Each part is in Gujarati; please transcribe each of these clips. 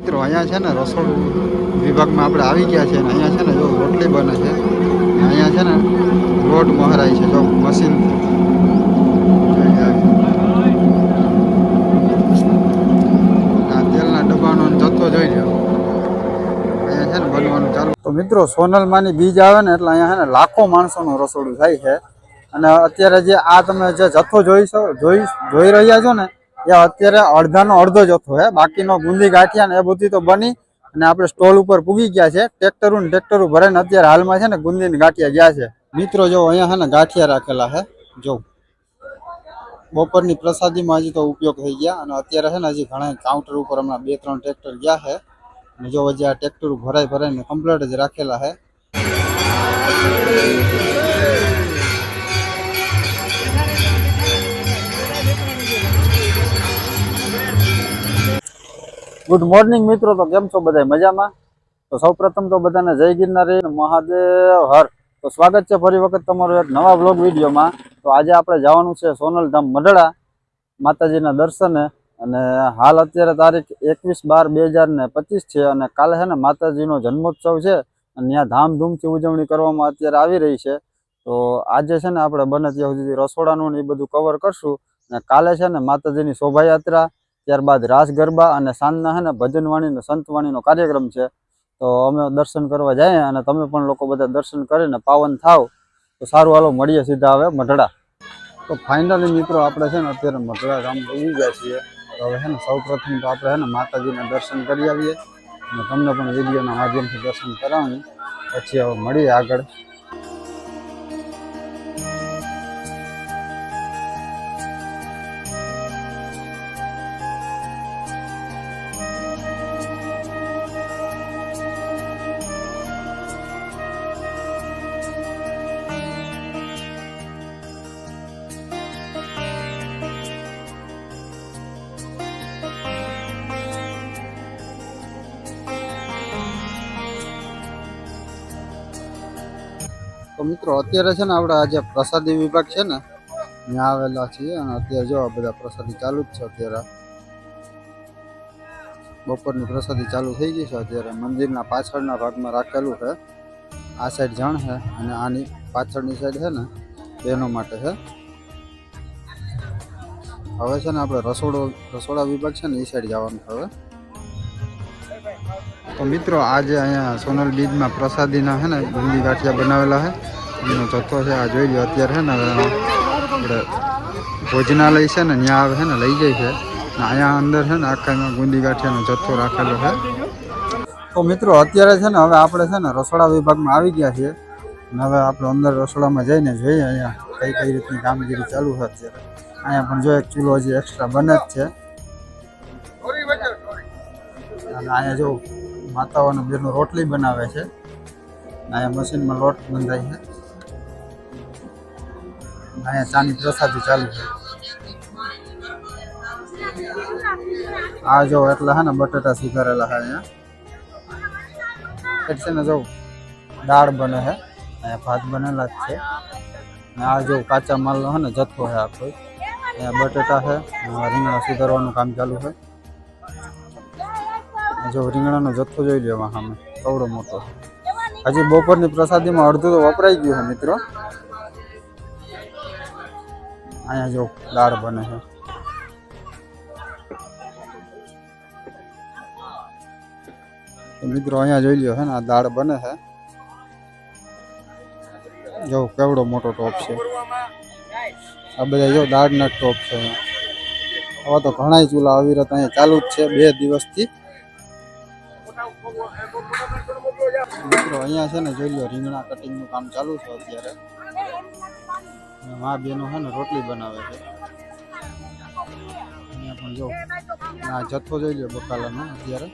મિત્રો અહીંયા છે ને રસોડું વિભાગમાં આપણે આવી ગયા છે અને અહીંયા છે ને જો રોટલી બને છે. અહીંયા છે ને લોટ મહરાય છે જો મશીન તેલના ડબ્બાનો જથ્થો જોઈ લો. અહીંયા છે ને બનવાનું ચાલુ. તો મિત્રો સોનલમાંની બીજ આવે ને એટલે અહીંયા છે ને લાખો માણસોનું રસોડું થાય છે. અને અત્યારે જે આ તમે જે જથ્થો જોઈ રહ્યા છો ને એ અત્યારે અડધાનો અડધો જથ્થો છે. બાકીનો બુંદી ગાંઠિયા ને એ બધી તો બની અને આપણે સ્ટોલ ઉપર પૂગી ગયા છે. ટ્રેક્ટરો ભરાઈને અત્યારે હાલમાં છે ને ગુંદીની ગાંઠિયા ગયા છે. મિત્રો જો અહીંયા છે ને ગાંઠિયા રાખેલા છે. જો બપોરની પ્રસાદીમાં હજી તો ઉપયોગ થઈ ગયા અને અત્યારે છે ને હજી ઘણા કાઉન્ટર ઉપર હમણાં 2-3 ટ્રેક્ટર ગયા છે અને જો હજી આ ટ્રેક્ટર ભરાઈને કમ્પ્લીટ જ રાખેલા છે. ગુડ મોર્નિંગ મિત્રો, તો કેમ છો બધા મજામાં? તો સૌપ્રથમ તો બધાને જય ગિરનારી મહાદેવ હર. તો સ્વાગત છે ફરી વખત તમારું એક નવા બ્લોગ વિડીયોમાં. તો આજે આપણે જવાનું છે સોનલધામ મઢડા માતાજીના દર્શને અને હાલ અત્યારે તારીખ 21/12/2025 છે અને કાલે છે ને માતાજીનો જન્મોત્સવ છે અને ત્યાં ધામધૂમથી ઉજવણી કરવામાં અત્યારે આવી રહી છે. તો આજે છે ને આપણે બને ત્યાં સુધી રસોડાનું ને એ બધું કવર કરશું અને કાલે છે ને માતાજીની શોભાયાત્રા, ત્યારબાદ રાસ ગરબા અને સાંજના છે ને ભજનવાણી ને સંતવાણીનો કાર્યક્રમ છે. તો અમે દર્શન કરવા જઈએ અને તમે પણ લોકો બધા દર્શન કરીને પાવન થાવ. તો સારું, હાલો મળીએ સીધા હવે મઢડા. તો ફાઇનલી મિત્રો આપણે છે ને અત્યારે મઢડા ગામ આવી ગયા છીએ. તો હવે છે ને સૌપ્રથમ તો આપણે છે ને માતાજીના દર્શન કરી આવીએ અને તમને પણ વિડીયોના માધ્યમથી દર્શન કરાવીએ. પછી હવે મળીએ આગળ. તો મિત્રો અત્યારે છે ને આપણે આજે પ્રસાદી વિભાગ છે ને ત્યાં આવેલા છીએ અને અત્યારે જો આ બધા પ્રસાદી ચાલુ જ છે. અત્યારે બપોરની પ્રસાદી ચાલુ થઈ ગઈ છે. અત્યારે મંદિરના પાછળના ભાગમાં રાખેલું છે. આ સાઈડ જણ છે અને આની પાછળની સાઈડ છે ને બહેનો માટે છે. હવે છે ને આપણે રસોડા વિભાગ છે ને એ સાઈડ જવાનું હવે. તો મિત્રો આજે અહીંયા સોનલ બીજમાં પ્રસાદીના છે ને બુંદી ગાંઠિયા બનાવેલા છે. એનો જથ્થો છે આ જોઈ લો. અત્યારે છે ને આપણે ભોજનાલય છે ને ત્યાં આવે છે ને લઈ જાય છે અને અહીંયા અંદર છે ને આખા બુંદી ગાંઠિયાનો જથ્થો રાખેલો છે. તો મિત્રો અત્યારે છે ને હવે આપણે છે ને રસોડા વિભાગમાં આવી ગયા છીએ અને હવે આપણે અંદર રસોડામાં જઈને જોઈએ અહીંયા કઈ રીતની કામગીરી ચાલુ છે. અત્યારે અહીંયા પણ જો એક ચૂલો હજી એક્સ્ટ્રા બને જ છે અને અહીંયા જો માતાઓને બેનો રોટલી બનાવે છે. અહીંયા મશીનમાં લોટ બંધાય છે. અહીંયા ચાની પ્રસાદી ચાલુ છે. આ જો એટલે છે ને બટાટા સુધારેલા છે. અહીંયા છે ને જો દાળ બને છે, અહીંયા ભાત બનેલા જ છે અને આ જો કાચા માલનો છે ને જથ્થો છે આખો. અહીંયા બટાટા છે, રીંગણા સુધારવાનું કામ ચાલુ છે. જો રીંગણાનો જથ્થો જોઈ લો એમાં સામે કવડો મોટો. હજી બપોરની પ્રસાદીમાં અડધું તો વપરાઈ ગયું છે મિત્રો. અહીંયા જો દાળ બને છે. તો મિત્રો અહીંયા જોઈ લો છે ને આ દાળ બને છે. જો કેવડો મોટો ટોપ છે. આ બધા જો દાળના ટોપ છે. હવે તો ઘણા ચૂલા અવિરત અહીંયા ચાલુ જ છે 2 દિવસથી. મિત્રો અહીંયા છે ને જોઈ લો રીંગણા કટિંગનું કામ ચાલુ છે અત્યારે. મા બેનો છે ને રોટલી બનાવે છે. અહીંયા પણ જો આ જથ્થો જોઈ લો બકાલાનો અત્યારે.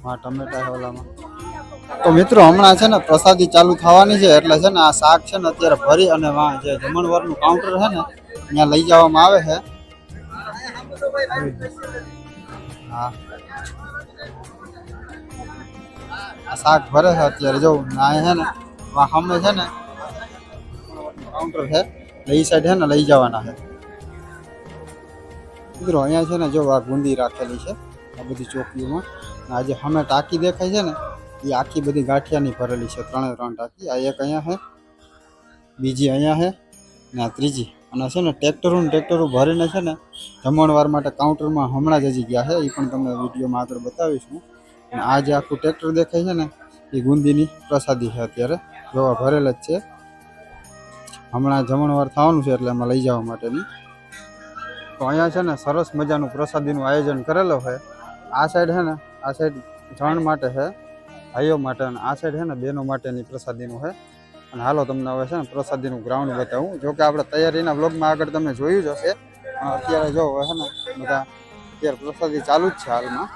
હા ટમેટા છે ઓલામાં. તો મિત્રો હમણાં છે ને પ્રસાદી ચાલુ થવાની છે એટલે છે ને આ શાક છે ને અત્યારે ભરી અને જે જમણવારનું કાઉન્ટર છે ને ત્યાં લઈ જવામાં આવે છે. હા આ શાક ભરે છે અત્યારે. જો અહીંયા છે ને સામે છે ને કાઉન્ટર છે, એ સાઈડ છે ને લઈ જવાના છે. મિત્રો અહીંયા છે ને જો આ બુંદી રાખેલી છે આ બધી ચોકીઓમાં. અને આ જે સામે ટાંકી દેખાય છે ને એ આખી બધી ગાંઠિયાની ભરેલી છે, 3 ટાંકી. આ એક અહીંયા છે, બીજી અહીંયા છે ને આ ત્રીજી. અને છે ને ટ્રેક્ટરો ભરીને છે ને જમણવાર માટે કાઉન્ટરમાં હમણાં જ હજી ગયા છે, એ પણ તમને વિડીયોમાં આગળ બતાવીશું. અને આ જે આખું ટ્રેક્ટર દેખાય છે ને એ ગુંદીની પ્રસાદી છે, અત્યારે જોવા ભરેલ જ છે. હમણાં જમણવાર થવાનું છે એટલે એમાં લઈ જવા માટેની. તો અહીંયા છે ને સરસ મજાનું પ્રસાદીનું આયોજન કરેલો છે. આ સાઈડ છે ને, આ સાઈડ જણ માટે છે, ભાઈઓ માટે, અને આ સાઈડ છે ને બહેનો માટેની પ્રસાદીનું છે. અને હાલો તમને હવે છે ને પ્રસાદીનું ગ્રાઉન્ડ બતાવું. જો કે આપણે તૈયારીના બ્લોગમાં આગળ તમે જોયું જ હશે. અત્યારે જો છે ને બધા અત્યારે પ્રસાદી ચાલુ જ છે હાલમાં.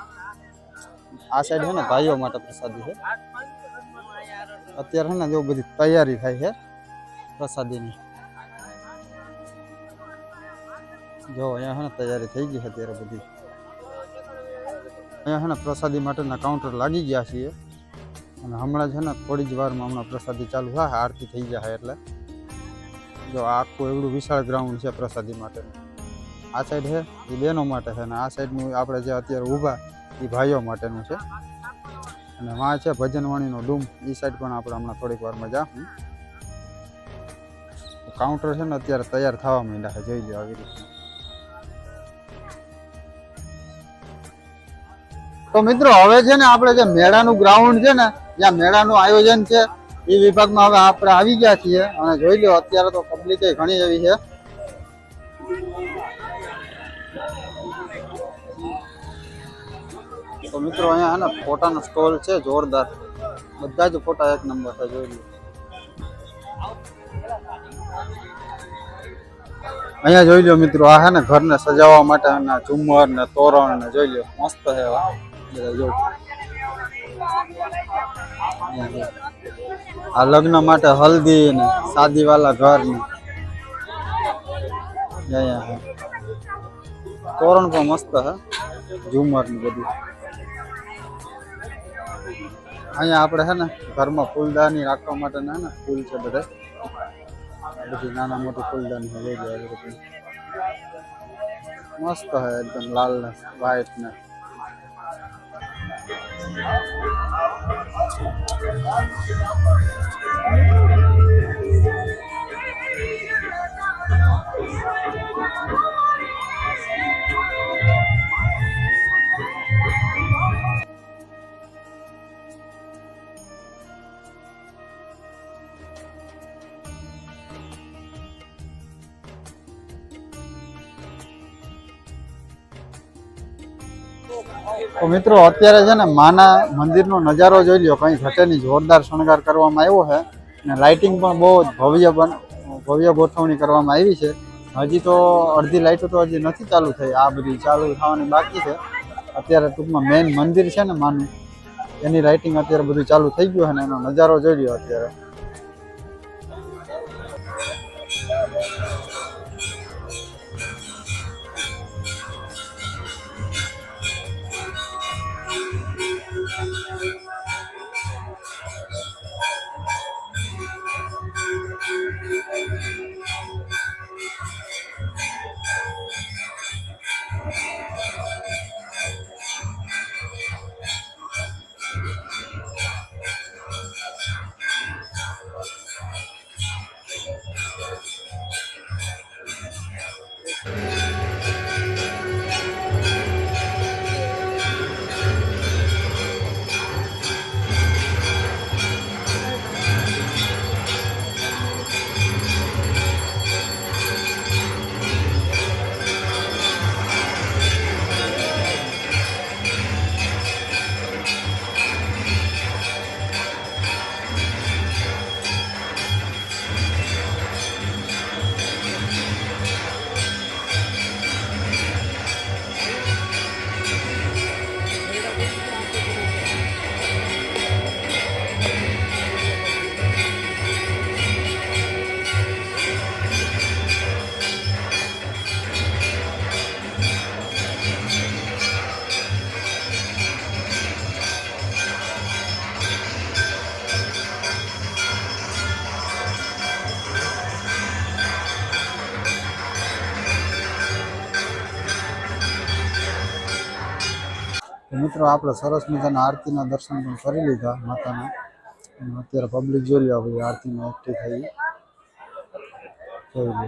આ સાઈડ છે ને ભાઈઓ માટે પ્રસાદી છે. અત્યારે છે ને જો બધી તૈયારી થાય છે પ્રસાદીની. જો અહીંયા છે ને તૈયારી થઈ ગઈ છે અત્યારે બધી. અહીંયા છે ને પ્રસાદી માટેના કાઉન્ટર લાગી ગયા છીએ. અને હમણાં છે ને થોડી જ વારમાં હમણાં પ્રસાદી ચાલુ થાય, આરતી થઈ જાય એટલે. જો આખું એવડું વિશાળ ગ્રાઉન્ડ છે પ્રસાદી માટેનું. આ સાઈડ છે એ બહેનો માટે છે, અને આ સાઈડનું આપણે જે અત્યારે ઊભા એ ભાઈઓ માટેનું છે. અને વાં છે ભજનવાણીનો ડૂમ, એ સાઈડ પણ આપણે હમણાં થોડીક વારમાં જાશું. કાઉન્ટર છે ને અત્યારે તૈયાર થવા માંડ્યા છે, જોઈ લો આવી રીતે. તો મિત્રો હવે છે ને આપણે જે મેળાનું ગ્રાઉન્ડ છે ને જ્યાં મેળાનું આયોજન છે એ વિભાગમાં હવે આપણે આવી ગયા છીએ. અને જોઈ લો અત્યારે તો પબ્લિક ઘણી એવી છે. તો મિત્રો અહીંયા છે ને ફોટાનો સ્ટોલ છે જોરદાર, બધા જ ફોટા એક નંબર છે, જોઈ લો. અહીંયા જોઈ લો મિત્રો, આ છે ને ઘરને સજાવવા માટેના ઝુમ્મર ને તોરણ ને જોઈ લો મસ્ત છે. આ લગ્ન માટે હલ્દી ને શાદી વાળા ઘર ને તોરણ પણ મસ્ત છે, ઝુમર ને બધું. અહીંયા આપણે છે ને ઘરમાં ફૂલદાની રાખવા માટેના ને ફૂલ છે બધા, બધી નાના મોટી ફૂલદાની છે, લઈ જાય બધી મસ્ત છે એકદમ લાલ ને વ્હાઈટ ને. તો મિત્રો અત્યારે છે ને માના મંદિરનો નજારો જોઈ લ્યો, કઈ ઘટે નહીં, જોરદાર શણગાર કરવામાં આવ્યો છે. અને લાઇટિંગ પણ બહુ ભવ્ય ગોઠવણી કરવામાં આવી છે. હજી તો અડધી લાઇટો તો હજી નથી ચાલુ થઈ, આ બધી ચાલુ થવાની બાકી છે. અત્યારે ટૂંકમાં મેઇન મંદિર છે ને માનું, એની લાઇટિંગ અત્યારે બધું ચાલુ થઈ ગયું છે ને એનો નજારો જોઈ લ્યો અત્યારે. તો મિત્રો આપણે સરસ મજાના આરતીના દર્શન પણ કરી લીધા માતાના. અને અત્યારે પબ્લિક જોઈ લો, ભાઈ આરતીમાં એકઠી થઈ જોઈ લો.